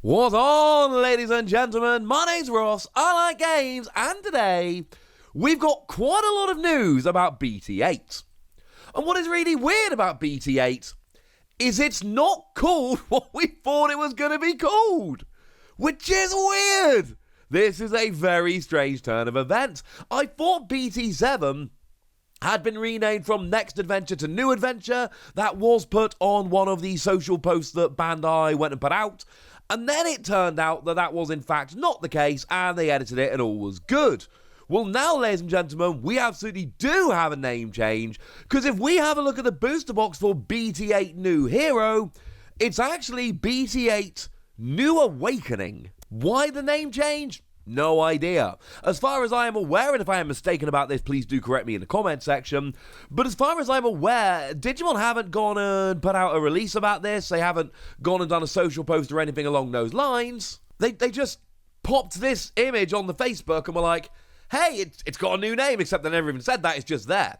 What's on, ladies and gentlemen? My name's Ross, I like games, and today we've got quite a lot of news about BT8. And what is really weird about BT8 is it's not called what we thought it was going to be called, which is weird. This is a very strange turn of events. I thought BT7 had been renamed from Next Adventure to New Adventure. That was put on one of the social posts that Bandai went and put out. And then it turned out that that was in fact not the case, and they edited it and all was good. Well, now, ladies and gentlemen, we absolutely do have a name change, because if we have a look at the booster box for BT8 New Hero, it's actually BT8 New Awakening. Why the name change? No idea. As far as I am aware, and if I am mistaken about this, please do correct me in the comment section, but as far as I'm aware, Digimon haven't gone and put out a release about this. They haven't gone and done a social post or anything along those lines. They just popped this image on the Facebook and were like, hey, it's got a new name, except they never even said that, it's just there.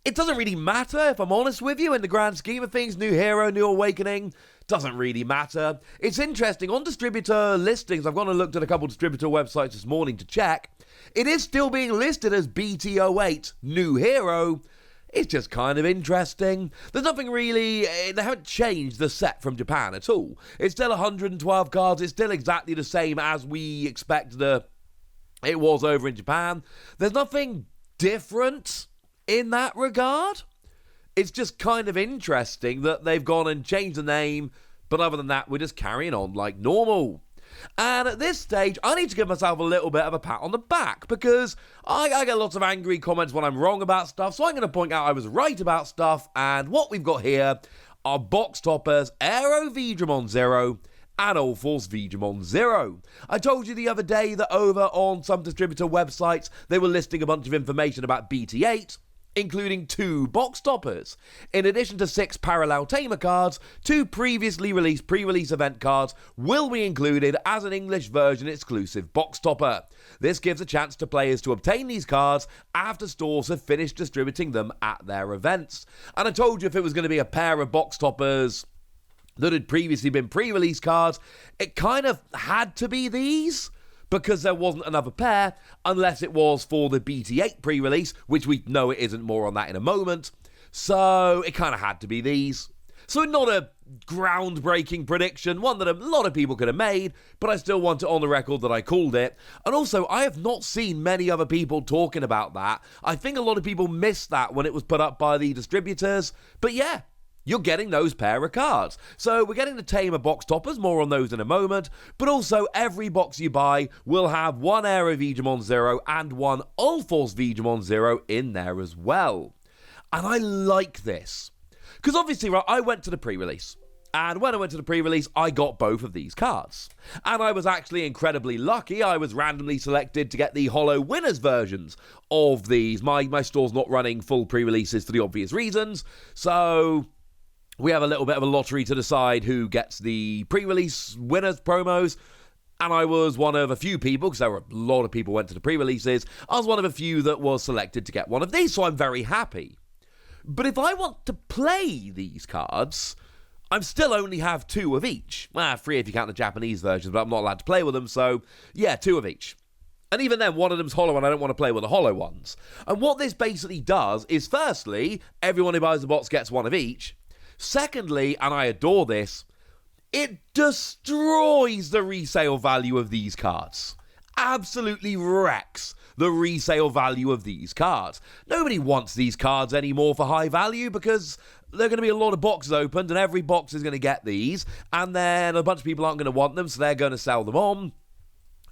It doesn't really matter, if I'm honest with you, in the grand scheme of things. New Hero, New Awakening, doesn't really matter. It's interesting, on distributor listings, I've gone and looked at a couple of distributor websites this morning to check. It is still being listed as BT08 New Hero. It's just kind of interesting. There's nothing really, they haven't changed the set from Japan at all. It's still 112 cards, it's still exactly the same as we expect it was over in Japan. There's nothing different in that regard. It's just kind of interesting that they've gone and changed the name, but other than that, we're just carrying on like normal. And at this stage, I need to give myself a little bit of a pat on the back, because I get lots of angry comments when I'm wrong about stuff, so I'm going to point out I was right about stuff, and what we've got here are box toppers Aero Digimon Zero and All Force Digimon Zero. I told you the other day that over on some distributor websites, they were listing a bunch of information about BT8, including 2 box toppers. In addition to 6 parallel tamer cards, 2 previously released pre-release event cards will be included as an English version exclusive box topper. This gives a chance to players to obtain these cards after stores have finished distributing them at their events. And I told you if it was going to be a pair of box toppers that had previously been pre-release cards, it kind of had to be these, because there wasn't another pair, unless it was for the BT8 pre-release, which we know it isn't, more on that in a moment. So it kind of had to be these. So not a groundbreaking prediction, one that a lot of people could have made, but I still want it on the record that I called it. And also, I have not seen many other people talking about that. I think a lot of people missed that when it was put up by the distributors, but yeah, you're getting those pair of cards. So we're getting the tamer box toppers, more on those in a moment, but also every box you buy will have 1 Aero Digimon Zero and 1 All Force Digimon Zero in there as well. And I like this, because obviously, right, I went to the pre-release. And when I went to the pre-release, I got both of these cards. And I was actually incredibly lucky. I was randomly selected to get the Holo Winners versions of these. My store's not running full pre-releases for the obvious reasons, so we have a little bit of a lottery to decide who gets the pre-release winners promos, and I was one of a few people, because there were a lot of people who went to the pre-releases. I was one of a few that was selected to get one of these, so I'm very happy. But if I want to play these cards, I still only have 2 of each. 3 if you count the Japanese versions, but I'm not allowed to play with them, so yeah, 2 of each. And even then, one of them's hollow, and I don't want to play with the hollow ones. And what this basically does is, firstly, everyone who buys the box gets 1 of each. Secondly, and I adore this, it destroys the resale value of these cards. Absolutely wrecks the resale value of these cards. Nobody wants these cards anymore for high value, because there are going to be a lot of boxes opened, and every box is going to get these, and then a bunch of people aren't going to want them, so they're going to sell them on,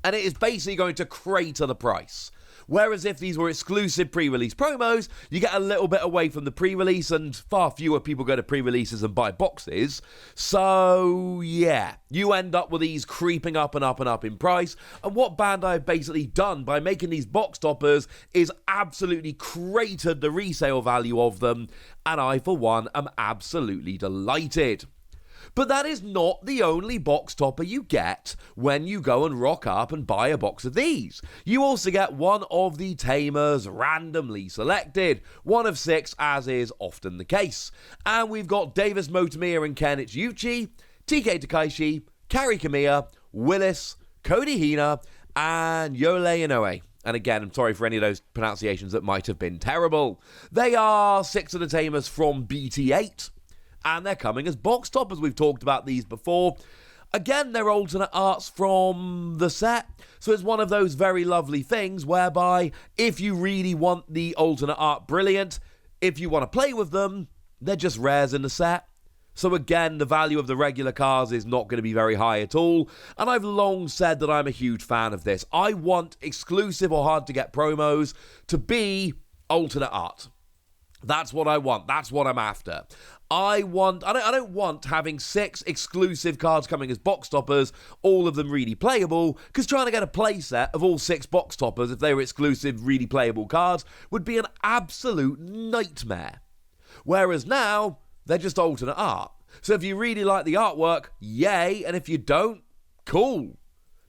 and it is basically going to crater the price. Whereas if these were exclusive pre-release promos, you get a little bit away from the pre-release, and far fewer people go to pre-releases and buy boxes. So yeah, you end up with these creeping up and up and up in price. And what Bandai have basically done by making these box toppers is absolutely cratered the resale value of them. And I, for one, am absolutely delighted. But that is not the only box topper you get when you go and rock up and buy a box of these. You also get one of the tamers randomly selected, one of 6, as is often the case. And we've got Davis Motomiya and Kenichi Yuchi, TK Takaishi, Kari Kamiya, Willis, Cody Hina, and Yole Inoue. And again, I'm sorry for any of those pronunciations that might have been terrible. They are 6 of the Tamers from BT8, and they're coming as box toppers. We've talked about these before. Again, they're alternate arts from the set, so it's one of those very lovely things whereby if you really want the alternate art brilliant, if you want to play with them, they're just rares in the set. So again, the value of the regular cards is not going to be very high at all, and I've long said that I'm a huge fan of this. I want exclusive or hard-to-get promos to be alternate art. That's what I want. That's what I'm after. I don't want having 6 exclusive cards coming as box toppers, all of them really playable, because trying to get a play set of all 6 box toppers, if they were exclusive, really playable cards, would be an absolute nightmare. Whereas now, they're just alternate art. So if you really like the artwork, yay, and if you don't, cool.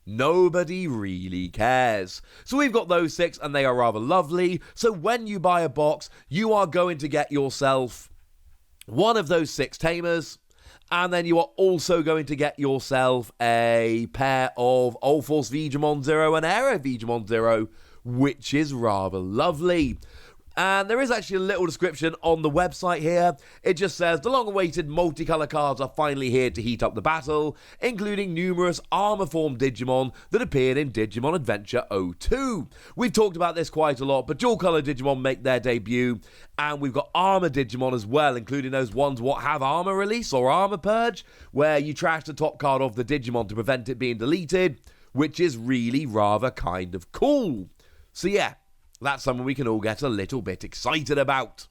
Nobody really cares. So we've got those 6, and they are rather lovely. So when you buy a box, you are going to get yourself one of those 6 Tamers, and then you are also going to get yourself a pair of Old Force Digimon Zero and Aero Digimon Zero, which is rather lovely. And there is actually a little description on the website here. It just says, the long-awaited multicolour cards are finally here to heat up the battle, including numerous armour-formed Digimon that appeared in Digimon Adventure 02. We've talked about this quite a lot, but dual-colour Digimon make their debut, and we've got armour Digimon as well, including those ones what have armour release or armour purge, where you trash the top card of the Digimon to prevent it being deleted, which is really rather kind of cool. So yeah, that's something we can all get a little bit excited about.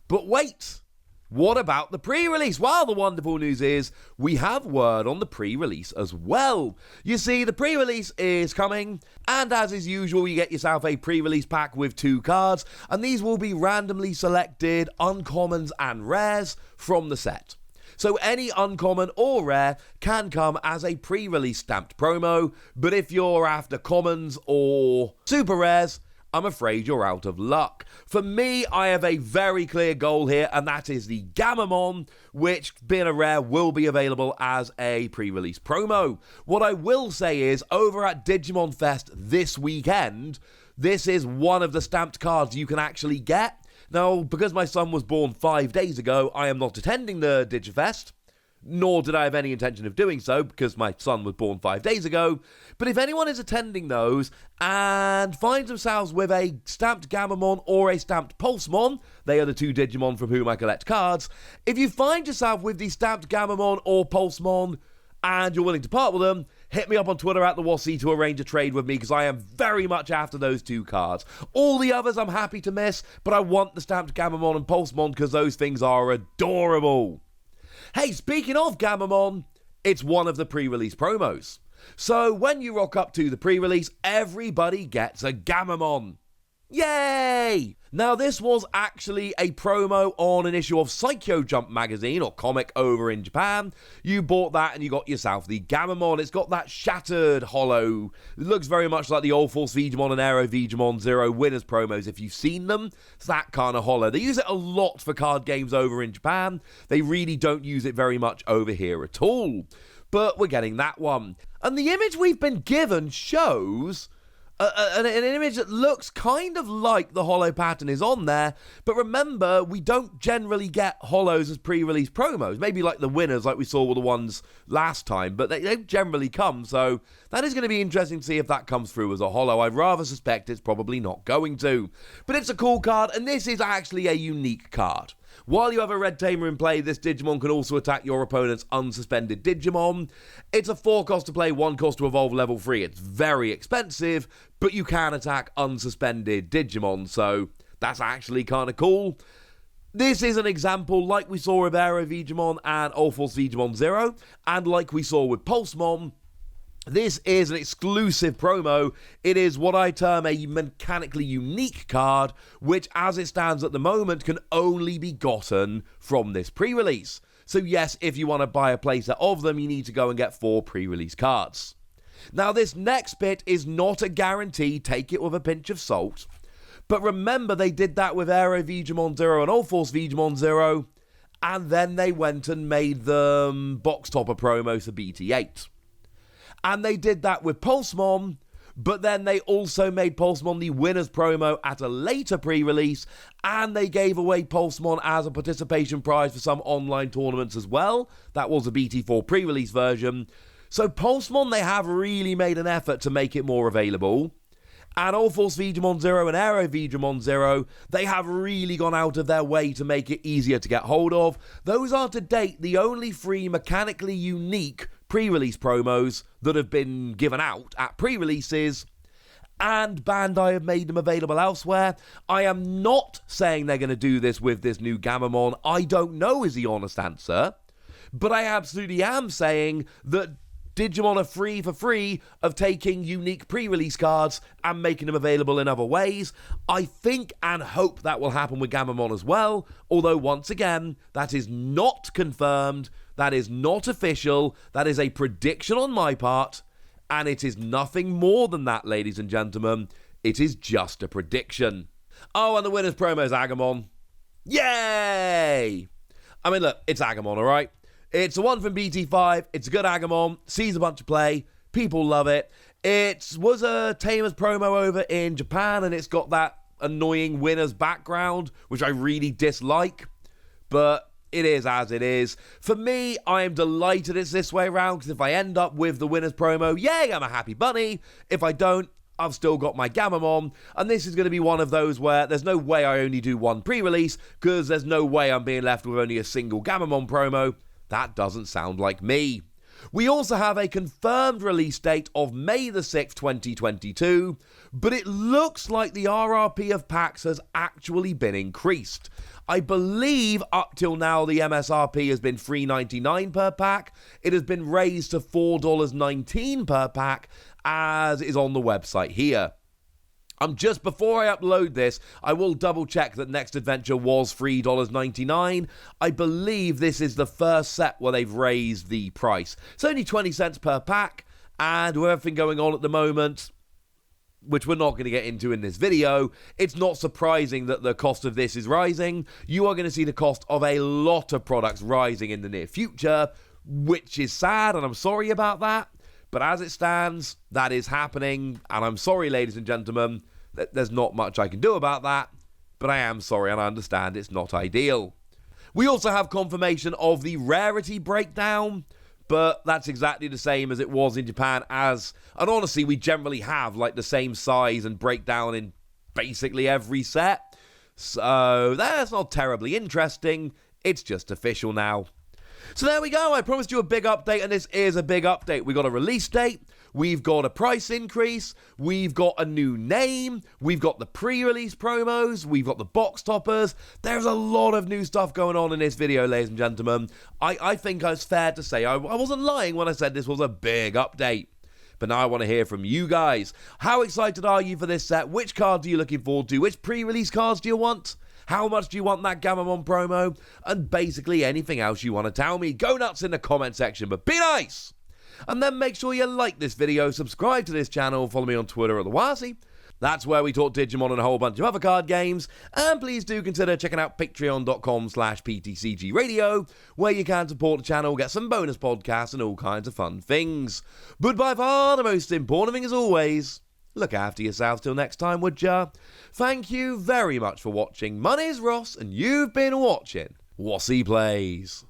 But wait, what about the pre-release? Well, the wonderful news is we have word on the pre-release as well. You see, the pre-release is coming, and as is usual, you get yourself a pre-release pack with 2 cards, and these will be randomly selected uncommons and rares from the set. So any uncommon or rare can come as a pre-release stamped promo, but if you're after commons or super rares, I'm afraid you're out of luck. For me, I have a very clear goal here, and that is the Gamamon, which, being a rare, will be available as a pre-release promo. What I will say is, over at Digimon Fest this weekend, this is one of the stamped cards you can actually get. Now, because my son was born 5 days ago, I am not attending the Digifest, nor did I have any intention of doing so because my son was born 5 days ago. But if anyone is attending those and finds themselves with a stamped Gamamon or a stamped Pulsemon, they are the 2 Digimon from whom I collect cards, if you find yourself with the stamped Gamamon or Pulsemon and you're willing to part with them, hit me up on Twitter at @TheWassy to arrange a trade with me because I am very much after those 2 cards. All the others I'm happy to miss, but I want the stamped Gamamon and Pulsemon because those things are adorable. Hey, speaking of Gamamon, it's one of the pre-release promos. So when you rock up to the pre-release, everybody gets a Gamamon. Yay! Now this was actually a promo on an issue of Psycho Jump magazine or comic over in Japan. You bought that and you got yourself the Gamamon. It's got that shattered hollow. It looks very much like the Old Force Digimon and Aero Digimon Zero winners promos if you've seen them. It's that kind of hollow. They use it a lot for card games over in Japan. They really don't use it very much over here at all. But we're getting that one. And the image we've been given shows an image that looks kind of like the hollow pattern is on there, but remember, we don't generally get hollows as pre-release promos. Maybe like the winners, like we saw with the ones last time, but they don't generally come, so that is going to be interesting to see if that comes through as a hollow. I'd rather suspect it's probably not going to. But it's a cool card, and this is actually a unique card. While you have a red tamer in play, this Digimon can also attack your opponent's unsuspended Digimon. It's a 4 cost to play, 1 cost to evolve level 3. It's very expensive, but you can attack unsuspended Digimon, so that's actually kind of cool. This is an example like we saw with Aero Digimon and Old Force Digimon Zero, and like we saw with Pulsemon. This is an exclusive promo. It is what I term a mechanically unique card, which as it stands at the moment can only be gotten from this pre-release. So yes, if you want to buy a playset of them, you need to go and get 4 pre-release cards. Now this next bit is not a guarantee, take it with a pinch of salt. But remember they did that with Aero Digimon Zero and Old Force Digimon Zero, and then they went and made them box topper promos for BT8. And they did that with Pulsemon, but then they also made Pulsemon the winner's promo at a later pre-release, and they gave away Pulsemon as a participation prize for some online tournaments as well. That was a BT4 pre-release version. So Pulsemon, they have really made an effort to make it more available. And All Force Digimon Zero and Aero Digimon Zero, they have really gone out of their way to make it easier to get hold of. Those are to date the only free mechanically unique pre-release promos that have been given out at pre-releases, and Bandai have made them available elsewhere. I am not saying they're going to do this with this new Gamamon. I don't know is the honest answer. But I absolutely am saying that Digimon are free for free of taking unique pre-release cards and making them available in other ways. I think and hope that will happen with Gamamon as well, although once again, that is not confirmed, that is not official, that is a prediction on my part, and it is nothing more than that, ladies and gentlemen. It is just a prediction. Oh, and the winner's promo is Agamon. Yay! I mean, look, it's Agamon, alright? It's the one from BT5. It's a good Agamon. Sees a bunch of play. People love it. It was a Tamer's promo over in Japan, and it's got that annoying winner's background, which I really dislike. But it is as it is. For me, I am delighted it's this way around, because if I end up with the winner's promo, yay, I'm a happy bunny. If I don't, I've still got my Gamamon, and this is going to be one of those where there's no way I only do one pre-release, because there's no way I'm being left with only a single Gamamon promo. That doesn't sound like me. We also have a confirmed release date of May the 6th, 2022, but it looks like the RRP of packs has actually been increased. I believe up till now the MSRP has been $3.99 per pack. It has been raised to $4.19 per pack, as is on the website here. Just before I upload this, I will double check that Next Adventure was $3.99. I believe this is the first set where they've raised the price. It's only 20 cents per pack, and with everything going on at the moment, which we're not going to get into in this video, it's not surprising that the cost of this is rising. You are going to see the cost of a lot of products rising in the near future, which is sad, and I'm sorry about that. But as it stands, that is happening, and I'm sorry, ladies and gentlemen, that there's not much I can do about that, but I am sorry, and I understand it's not ideal. We also have confirmation of the rarity breakdown, but that's exactly the same as it was in Japan, and honestly, we generally have like the same size and breakdown in basically every set, so that's not terribly interesting. It's just official now. So there we go, I promised you a big update, and this is a big update. We got a release date, we've got a price increase, we've got a new name, we've got the pre-release promos, we've got the box toppers. There's a lot of new stuff going on in this video, ladies and gentlemen. I think it's fair to say I wasn't lying when I said this was a big update. But now I want to hear from you guys. How excited are you for this set? Which cards are you looking forward to? Which pre-release cards do you want? How much do you want that Gamamon promo? And basically anything else you want to tell me. Go nuts in the comment section, but be nice! And then make sure you like this video, subscribe to this channel, follow me on Twitter at TheWasi. That's where we talk Digimon and a whole bunch of other card games. And please do consider checking out patreon.com/PTCGradio, where you can support the channel, get some bonus podcasts and all kinds of fun things. But by far the most important thing as always, look after yourselves till next time, would ya? Thank you very much for watching. My name's Ross, and you've been watching Wasi Plays.